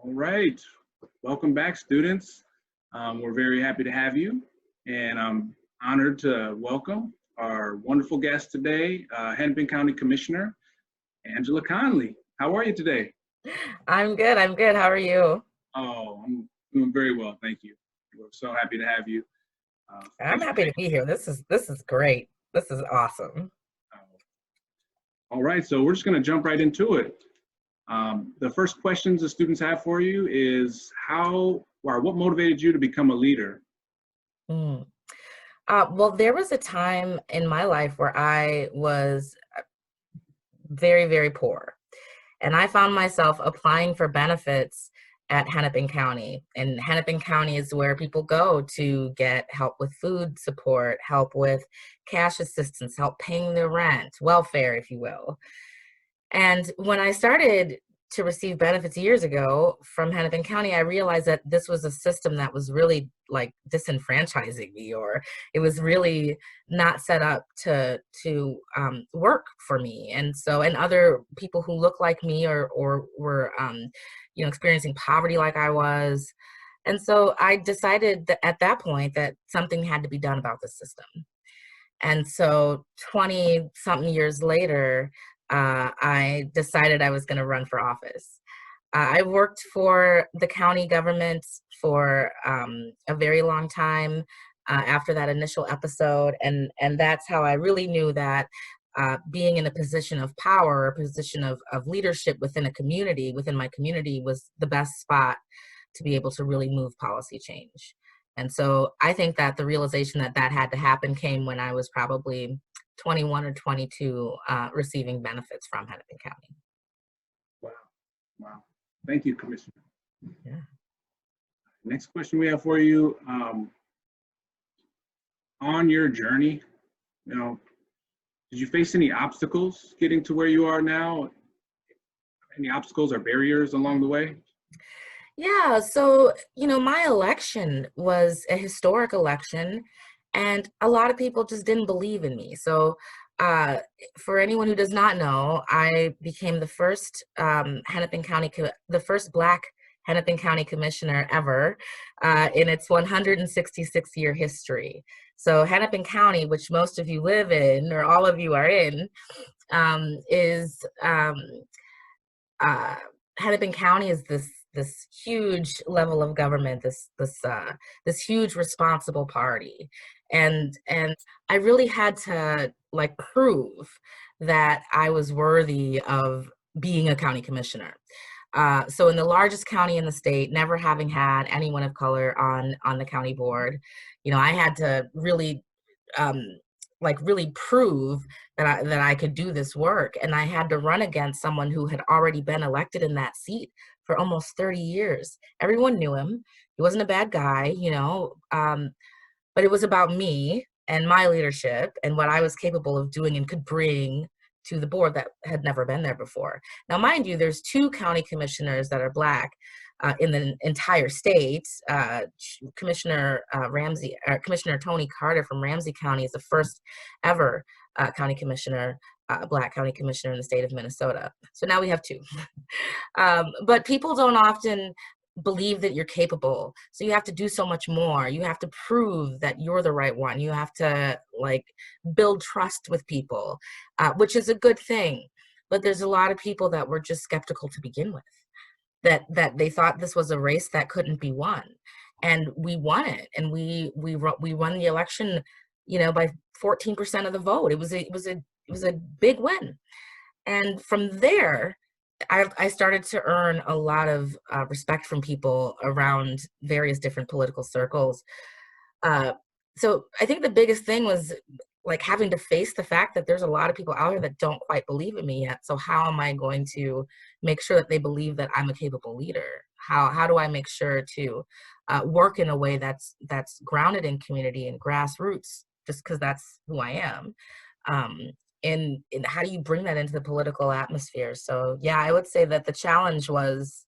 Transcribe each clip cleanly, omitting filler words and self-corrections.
All right, welcome back, students. We're very happy to have you, and I'm honored to welcome our wonderful guest today, Hennepin County Commissioner Angela Conley. How are you today? I'm good. I'm good. How are you? Oh, I'm doing very well, thank you. We're so happy to have you. I'm Thanks for happy to taking. be here. This is great. This is awesome. All right, so we're just going to jump right into it. The first questions the students have for you is how or what motivated you to become a leader? Mm. Well, there was a time in my life where I was very, very poor. And I found myself applying for benefits at Hennepin County. And Hennepin County is where people go to get help with food support, help with cash assistance, help paying their rent, welfare, if you will. And when I started to receive benefits years ago from Hennepin County, I realized that this was a system that was really like disenfranchising me, or it was really not set up to work for me. And so, and other people who look like me or were experiencing poverty like I was. And so I decided that at that point that something had to be done about the system. And so 20 something years later, I decided I was going to run for office. I worked for the county government for a very long time after that initial episode. And that's how I really knew that being in a position of power, a position of leadership within a community, within my community, was the best spot to be able to really move policy change. And so I think that the realization that that had to happen came when I was probably 21 or 22, receiving benefits from Hennepin County. Wow, wow. Thank you, Commissioner. Yeah. Next question we have for you, on your journey, you know, did you face any obstacles getting to where you are now? Any obstacles or barriers along the way? Yeah, so, my election was a historic election, and a lot of people just didn't believe in me. So, uh, for anyone who does not know, I became the first the first Black Hennepin County Commissioner ever in its 166-year history. So, Hennepin County, which most of you live in, or all of you are in, is uh, Hennepin County is this huge level of government, this huge responsible party, and I really had to like prove that I was worthy of being a county commissioner. So in the largest county in the state, never having had anyone of color on the county board, I had to really um, really prove that I could do this work. And I had to run against someone who had already been elected in that seat for almost 30 years. Everyone knew him. He wasn't a bad guy, but it was about me and my leadership and what I was capable of doing and could bring to the board that had never been there before. Now, mind you, there's two county commissioners that are Black in the entire state. Commissioner Tony Carter from Ramsey County is the first ever county commissioner, Black county commissioner in the state of Minnesota. So now we have two. But people don't often believe that you're capable. So you have to do so much more. You have to prove that you're the right one. You have to build trust with people, which is a good thing. But there's a lot of people that were just skeptical to begin with, that they thought this was a race that couldn't be won. And we won it. And we won the election, by 14% of the vote. It was a big win. And from there, I started to earn a lot of respect from people around various different political circles. Uh, so I think the biggest thing was having to face the fact that there's a lot of people out there that don't quite believe in me yet. So how am I going to make sure that they believe that I'm a capable leader? How do I make sure to work in a way that's grounded in community and grassroots, just because that's who I am? Um, and how do you bring that into the political atmosphere? So yeah, I would say that the challenge was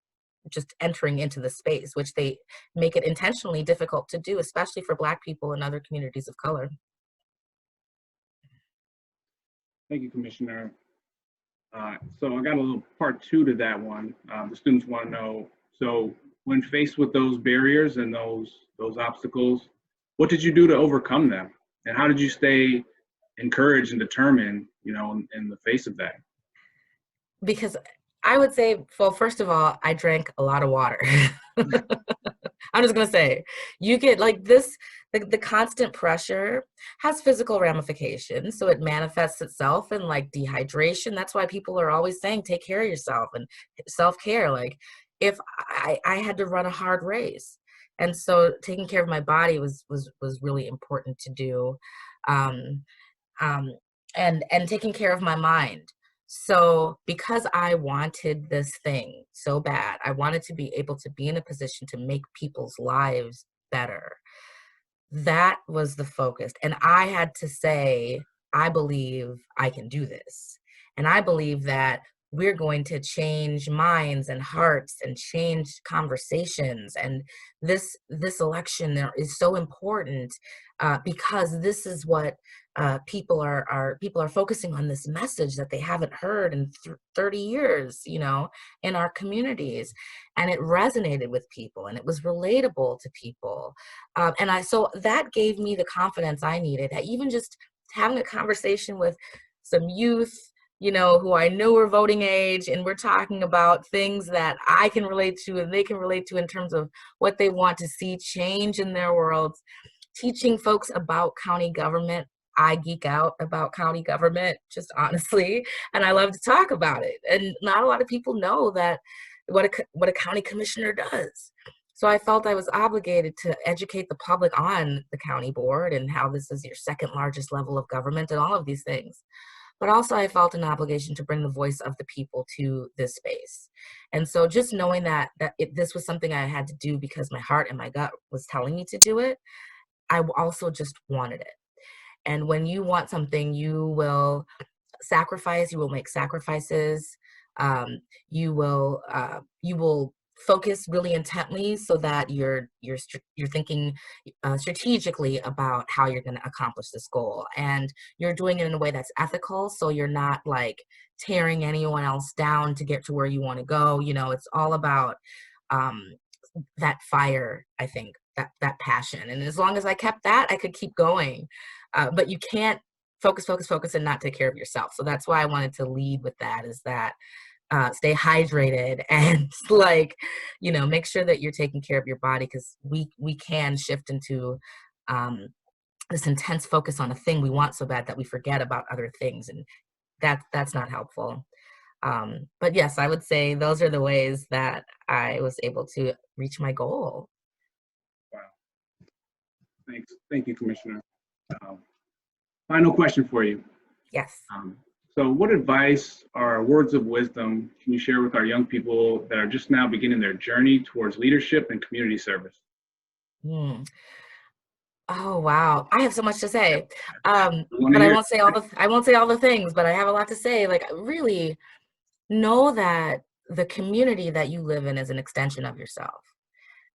just entering into the space, which they make it intentionally difficult to do, especially for Black people and other communities of color. Thank you, Commissioner. So I got a little part two to that one. The students want to know, So when faced with those barriers and those obstacles, what did you do to overcome them? And how did you stay encouraged and determined, in the face of that? Because I would say, well, first of all, I drank a lot of water. I'm just gonna say, you get like this, the constant pressure has physical ramifications. So it manifests itself in like dehydration. That's why people are always saying, take care of yourself and self-care. Like if I had to run a hard race. And so taking care of my body was really important to do. Um, um, and taking care of my mind. So because I wanted this thing so bad, I wanted to be able to be in a position to make people's lives better. That was the focus. And I had to say, I believe I can do this. And I believe that we're going to change minds and hearts and change conversations. And this election there is so important because this is what people are focusing on, this message that they haven't heard in 30 years, in our communities, and it resonated with people and it was relatable to people, so that gave me the confidence I needed. Even just having a conversation with some youth, who I know are voting age, and we're talking about things that I can relate to and they can relate to in terms of what they want to see change in their worlds. Teaching folks about county government. I geek out about county government, just honestly, and I love to talk about it. And not a lot of people know that what a county commissioner does. So I felt I was obligated to educate the public on the county board and how this is your second largest level of government and all of these things. But also I felt an obligation to bring the voice of the people to this space. And so just knowing this was something I had to do because my heart and my gut was telling me to do it, I also just wanted it. And when you want something, you will sacrifice, you will make sacrifices, you will focus really intently so that you're thinking strategically about how you're going to accomplish this goal, and you're doing it in a way that's ethical, so you're not like tearing anyone else down to get to where you want to go. It's all about that fire, I think, that passion. And as long as I kept that, I could keep going. But you can't focus and not take care of yourself. So that's why I wanted to lead with that, is that stay hydrated and make sure that you're taking care of your body, because we can shift into this intense focus on a thing we want so bad that we forget about other things. And that's not helpful. But yes, I would say those are the ways that I was able to reach my goal. Wow. Thanks. Thank you, Commissioner. Final question for you. Yes. So what advice or words of wisdom can you share with our young people that are just now beginning their journey towards leadership and community service? Oh, wow. I have so much to say. But I won't say all the things, but I have a lot to say. Like, really know that the community that you live in is an extension of yourself.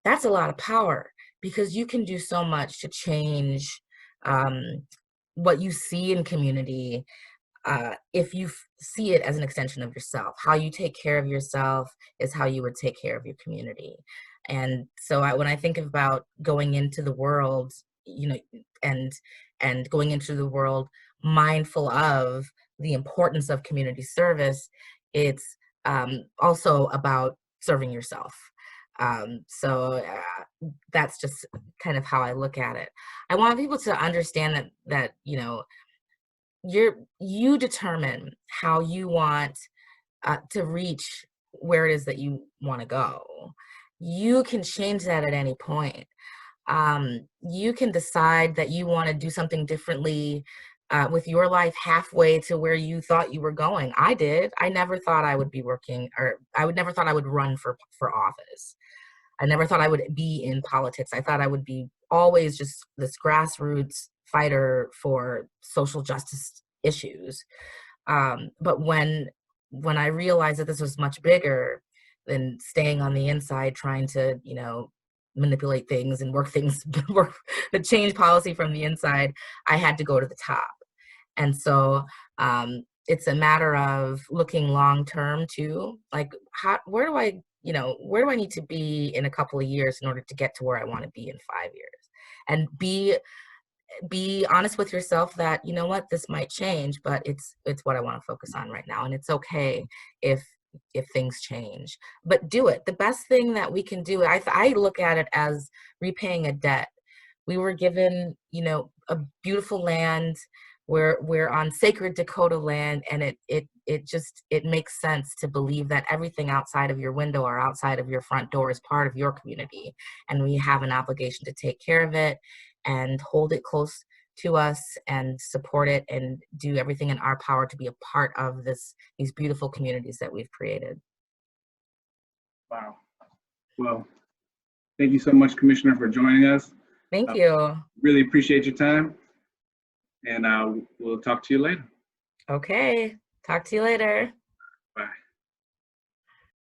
That's a lot of power, because you can do so much to change what you see in community if you see it as an extension of yourself. How you take care of yourself is how you would take care of your community. And so when I think about going into the world, and going into the world mindful of the importance of community service, it's also about serving yourself. So that's just kind of how I look at it. I want people to understand that you determine how you want to reach where it is that you want to go. You can change that at any point. You can decide that you want to do something differently with your life halfway to where you thought you were going. I did. I never thought I would be working, or never thought I would run for office. I never thought I would be in politics. I thought I would be always just this grassroots fighter for social justice issues. But when I realized that this was much bigger than staying on the inside, trying to, manipulate things and work to change policy from the inside, I had to go to the top. And so it's a matter of looking long term too. Like, where do I, where do I need to be in a couple of years in order to get to where I want to be in 5 years? And be honest with yourself that, you know what, this might change, but it's what I want to focus on right now. And it's okay if things change, but do it. The best thing that we can do, I look at it as repaying a debt. We were given, a beautiful land. We're on sacred Dakota land, and it makes sense to believe that everything outside of your window or outside of your front door is part of your community, and we have an obligation to take care of it and hold it close to us and support it and do everything in our power to be a part of these beautiful communities that we've created. Wow. Well, thank you so much, Commissioner, for joining us. Thank you. Really appreciate your time, and we'll talk to you later. Okay. Talk to you later. Bye.